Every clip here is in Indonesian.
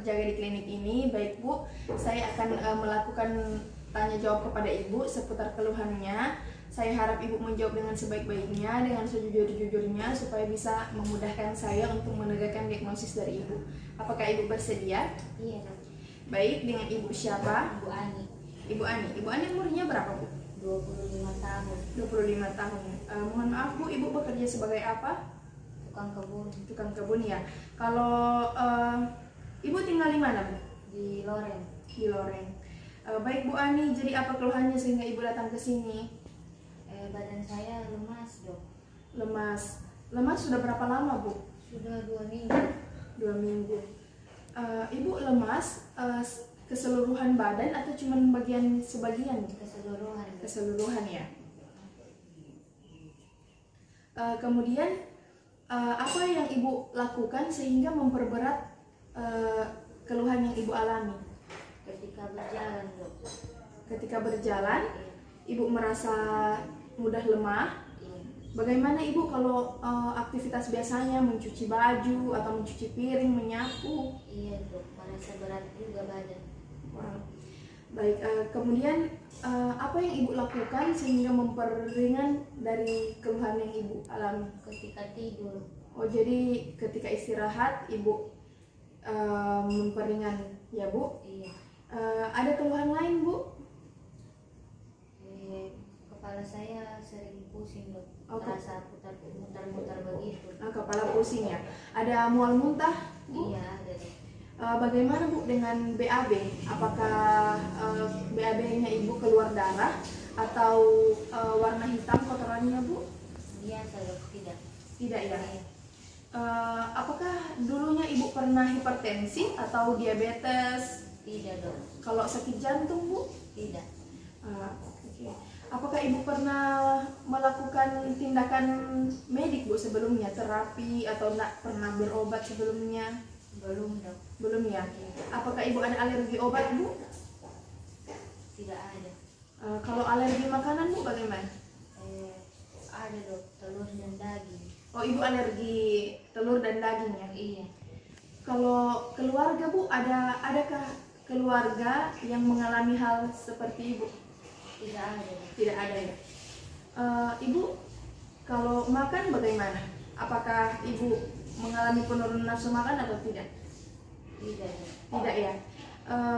berjaga di klinik ini. Baik Bu, saya akan melakukan tanya jawab kepada Ibu seputar keluhannya. Saya harap Ibu menjawab dengan sebaik-baiknya, dengan sejujur-jujurnya, supaya bisa memudahkan saya untuk menegakkan diagnosis dari Ibu. Apakah Ibu bersedia? Iya, Dok. Baik, dengan Ibu siapa? Ibu Ani. Ibu Ani. Ibu Ani umurnya berapa, Bu? 25 tahun. 25 tahun. Mohon maaf, Bu, Ibu bekerja sebagai apa? Tukang kebun Tukang kebun ya. Kalau Ibu tinggal di mana, Bu? di Loren. Di Loreng. Baik Bu Ani, jadi apa keluhannya sehingga Ibu datang ke sini? Badan saya lemas, Dok. Lemas. Lemas sudah berapa lama, Bu? Sudah 2 minggu. 2 minggu. Ibu lemas keseluruhan badan atau cuma bagian sebagian? Keseluruhan. Keseluruhan ya. Kemudian apa yang Ibu lakukan sehingga memperberat keluhan yang Ibu alami? Ketika berjalan, Dok. Ketika berjalan, Ibu merasa mudah lemah. Iya. Bagaimana Ibu kalau aktivitas biasanya mencuci baju atau mencuci piring, menyapu? Iya, Dok. Merasa berat juga badan. Wow. Baik, kemudian apa yang Ibu lakukan sehingga memperingan dari keluhan yang Ibu alami? Ketika tidur. Oh, jadi ketika istirahat Ibu memperingan ya, Bu? Iya. Ada keluhan lain, Bu? Kepala saya sering pusing, Dok. Oke. Terasa mutar-mutar begitu. Kepala pusing ya. Ada mual muntah, Bu? Iya, ada, Dok. Bagaimana Bu dengan BAB? Apakah BAB-nya Ibu keluar darah atau warna hitam kotorannya, Bu? Biasa, Dok. Tidak. Tidak ya. Iya. Apakah dulunya Ibu pernah hipertensi atau diabetes? Tidak, Dok. Kalau sakit jantung, Bu? Tidak. Oke. Apakah Ibu pernah melakukan tindakan medik, Bu, sebelumnya? Terapi atau enggak pernah berobat sebelumnya? Belum, Dok. Belum ya. Apakah Ibu ada alergi obat, Bu? Tidak ada. Kalau alergi makanan, Bu, bagaimana? Ada, Dok. Telur dan daging. Oh, Ibu alergi telur dan daging ya? Iya. Kalau keluarga, Bu, adakah keluarga yang mengalami hal seperti Ibu? Tidak ada, Dok. Tidak ada ya. Ibu, kalau makan bagaimana? Apakah Ibu mengalami penurunan nafsu makan atau tidak? Tidak, Dok. Tidak ya.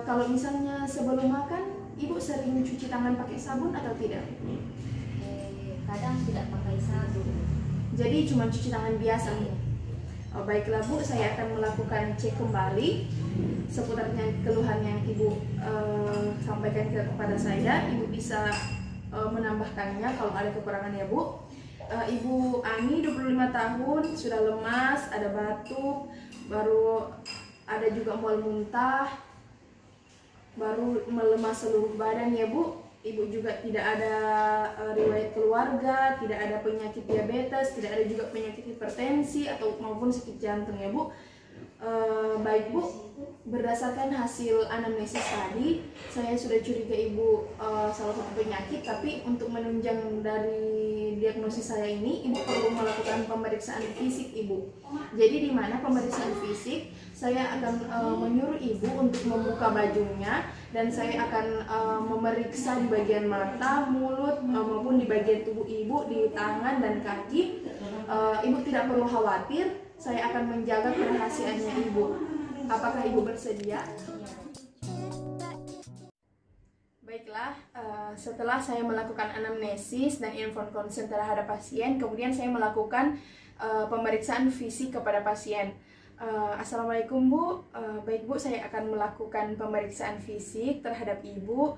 Kalau misalnya sebelum makan, Ibu sering cuci tangan pakai sabun atau tidak? Kadang tidak pakai sabun. Jadi cuma cuci tangan biasa. Iya. Baiklah Bu, saya akan melakukan cek kembali seputarnya keluhan yang Ibu sampaikan kepada saya. Ibu bisa menambahkannya kalau ada kekurangan ya, Bu. Ibu Ani 25 tahun, sudah lemas, ada batuk, baru ada juga mual muntah, baru melemah seluruh badan ya, Bu. Ibu juga tidak ada riwayat keluarga, tidak ada penyakit diabetes, tidak ada juga penyakit hipertensi atau maupun sakit jantung ya, Bu. Baik Bu, berdasarkan hasil anamnesis tadi, saya sudah curiga Ibu salah satu penyakit, tapi untuk menunjang dari diagnosis saya ini, Ibu perlu melakukan pemeriksaan fisik Ibu. Jadi di mana pemeriksaan fisik, saya akan menyuruh Ibu untuk membuka bajunya, dan saya akan memeriksa di bagian mata, mulut, maupun di bagian tubuh Ibu, di tangan dan kaki. Ibu tidak perlu khawatir, saya akan menjaga kerahasiaannya Ibu. Apakah Ibu bersedia? Baiklah, setelah saya melakukan anamnesis dan inform konsen terhadap pasien, kemudian saya melakukan pemeriksaan fisik kepada pasien. Assalamualaikum Bu, baik Bu, saya akan melakukan pemeriksaan fisik terhadap Ibu.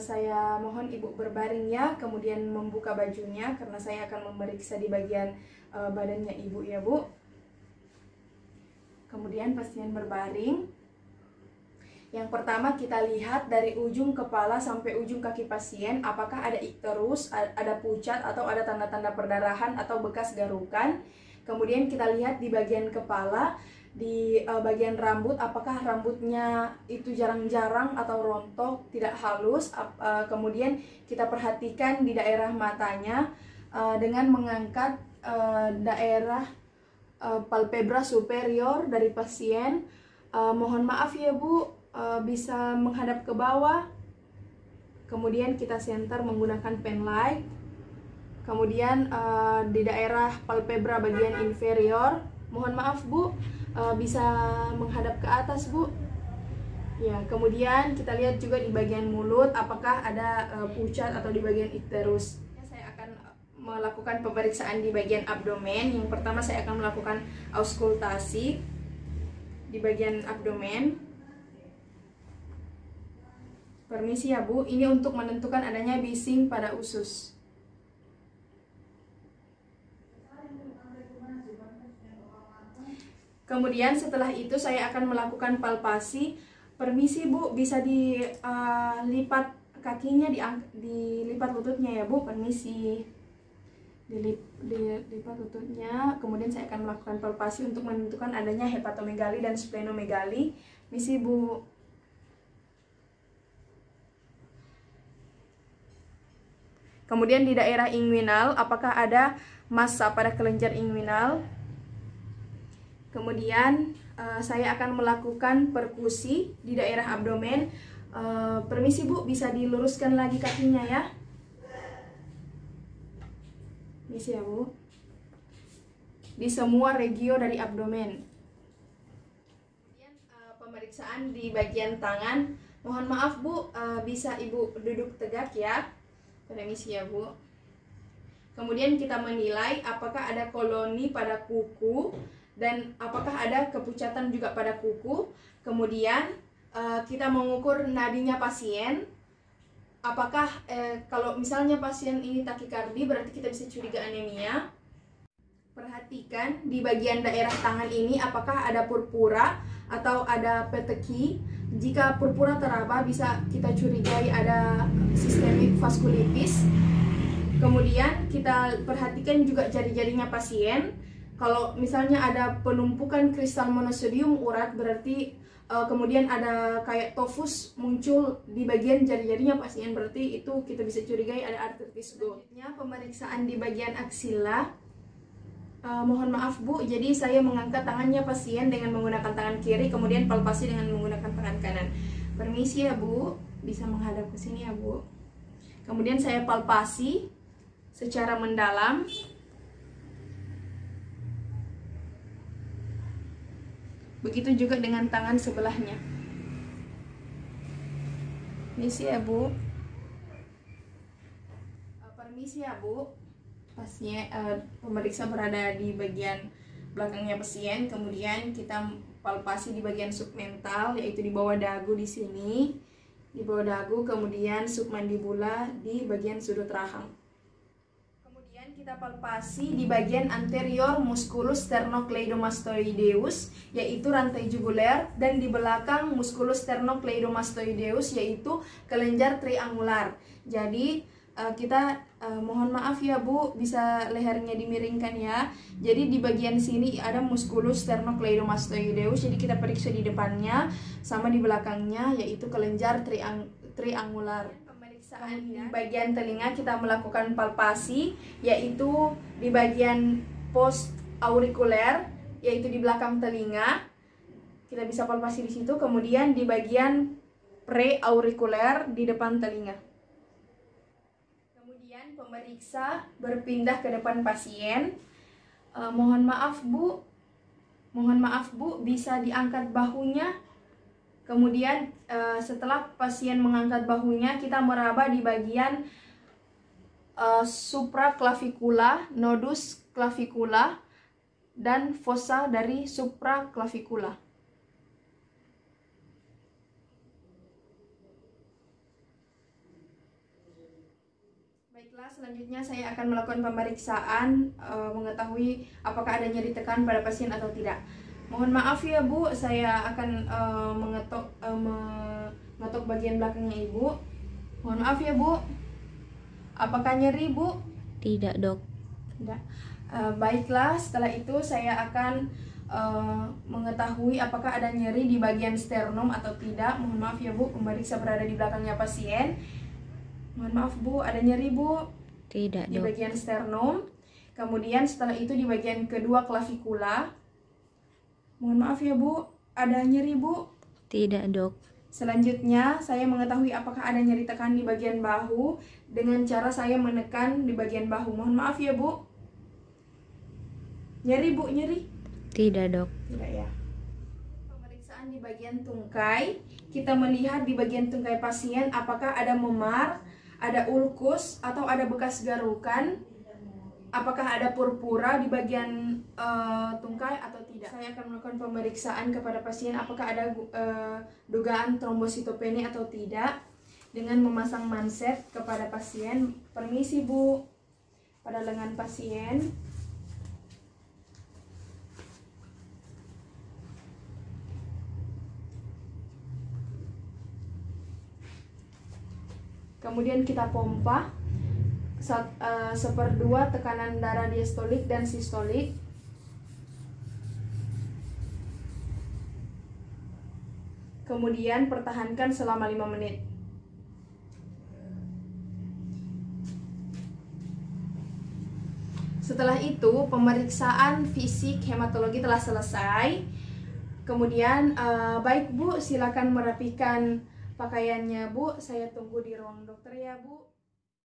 Saya mohon Ibu berbaring ya, kemudian membuka bajunya karena saya akan memeriksa di bagian badannya Ibu ya Bu. Kemudian pasien berbaring. Yang pertama kita lihat dari ujung kepala sampai ujung kaki pasien, apakah ada ikterus, ada pucat atau ada tanda-tanda perdarahan atau bekas garukan. Kemudian kita lihat di bagian kepala, di bagian rambut, apakah rambutnya itu jarang-jarang atau rontok, tidak halus. Kemudian kita perhatikan di daerah matanya dengan mengangkat daerah palpebra superior dari pasien. Mohon maaf ya Bu, bisa menghadap ke bawah. Kemudian kita center menggunakan pen light. Kemudian di daerah palpebra bagian inferior, mohon maaf Bu, bisa menghadap ke atas Bu. Ya, kemudian kita lihat juga di bagian mulut apakah ada pucat atau di bagian icterus. Saya akan melakukan pemeriksaan di bagian abdomen. Yang pertama saya akan melakukan auskultasi di bagian abdomen. Permisi ya Bu, ini untuk menentukan adanya bising pada usus. Kemudian setelah itu saya akan melakukan palpasi. Permisi Bu, bisa dilipat kakinya, dilipat lututnya ya Bu, permisi. Dilipat lututnya, kemudian saya akan melakukan palpasi untuk menentukan adanya hepatomegali dan splenomegali. Misi Bu. Kemudian di daerah inguinal, apakah ada massa pada kelenjar inguinal? Kemudian saya akan melakukan perkusi di daerah abdomen. Permisi Bu, bisa diluruskan lagi kakinya ya. Permisi ya Bu. Di semua regio dari abdomen. Kemudian pemeriksaan di bagian tangan. Mohon maaf Bu, bisa Ibu duduk tegak ya. Permisi ya Bu. Kemudian kita menilai apakah ada koloni pada kuku dan apakah ada kepucatan juga pada kuku. Kemudian kita mengukur nadinya pasien. Apakah kalau misalnya pasien ini takikardi, berarti kita bisa curiga anemia. Perhatikan di bagian daerah tangan ini apakah ada purpura atau ada peteki. Jika purpura teraba, bisa kita curigai ada sistemik vaskulitis. Kemudian kita perhatikan juga jari-jarinya pasien. Kalau misalnya ada penumpukan kristal monosodium urat, berarti kemudian ada kayak tofus muncul di bagian jari-jarinya pasien, berarti itu kita bisa curigai ada arteritis gout. Selanjutnya pemeriksaan di bagian aksila. Mohon maaf Bu, jadi saya mengangkat tangannya pasien dengan menggunakan tangan kiri, kemudian palpasi dengan menggunakan tangan kanan. Permisi ya Bu, bisa menghadap ke sini ya Bu. Kemudian saya palpasi secara mendalam. Begitu juga dengan tangan sebelahnya. Permisi ya Bu. Permisi ya Bu. Pasien pemeriksa berada di bagian belakangnya pasien, kemudian kita palpasi di bagian submental, yaitu di bawah dagu di sini, di bawah dagu, kemudian submandibula di bagian sudut rahang. Kemudian kita palpasi di bagian anterior musculus sternocleidomastoideus, yaitu rantai juguler, dan di belakang musculus sternocleidomastoideus, yaitu kelenjar triangular. Jadi kita mohon maaf ya Bu, bisa lehernya dimiringkan ya. Jadi di bagian sini ada musculus sternocleidomastoideus, jadi kita periksa di depannya sama di belakangnya, yaitu kelenjar triangular. Pemeriksaan di bagian telinga kita melakukan palpasi, yaitu di bagian post aurikuler, yaitu di belakang telinga. Kita bisa palpasi di situ, kemudian di bagian pre-aurikuler di depan telinga. Pemeriksa berpindah ke depan pasien. Mohon maaf Bu, bisa diangkat bahunya. Kemudian setelah pasien mengangkat bahunya, kita meraba di bagian supraclavicular, nodus clavicula, dan fossa dari supraclavicular. Selanjutnya saya akan melakukan pemeriksaan mengetahui apakah ada nyeri tekan pada pasien atau tidak. Mohon maaf ya Bu, saya akan mengetok bagian belakangnya Ibu. Mohon maaf ya Bu. Apakah nyeri Bu? Tidak Dok. Tidak. Baiklah, setelah itu saya akan mengetahui apakah ada nyeri di bagian sternum atau tidak. Mohon maaf ya Bu, pemeriksa berada di belakangnya pasien. Mohon maaf Bu, ada nyeri Bu? Tidak Di Dok. bagian sternum. Kemudian setelah itu di bagian kedua klavikula. Mohon maaf ya Bu, Ada nyeri, Bu? Tidak, Dok. Selanjutnya, saya mengetahui apakah ada nyeri tekan di bagian bahu dengan cara saya menekan di bagian bahu. Mohon maaf ya, Bu. Nyeri, Bu, nyeri? Tidak, Dok. Tidak ya. Pemeriksaan di bagian tungkai. Kita melihat di bagian tungkai pasien apakah ada memar, ada ulkus, atau ada bekas garukan. Apakah ada purpura di bagian tungkai atau tidak. Saya akan melakukan pemeriksaan kepada pasien apakah ada dugaan trombositopenia atau tidak dengan memasang manset kepada pasien. Permisi, Bu, pada lengan pasien. Kemudian kita pompa 1/2 tekanan darah diastolik dan sistolik. Kemudian pertahankan selama 5 menit. Setelah itu pemeriksaan fisik hematologi telah selesai. Kemudian baik, Bu, silakan merapikan pakaiannya, Bu. Saya tunggu di ruang dokter ya, Bu.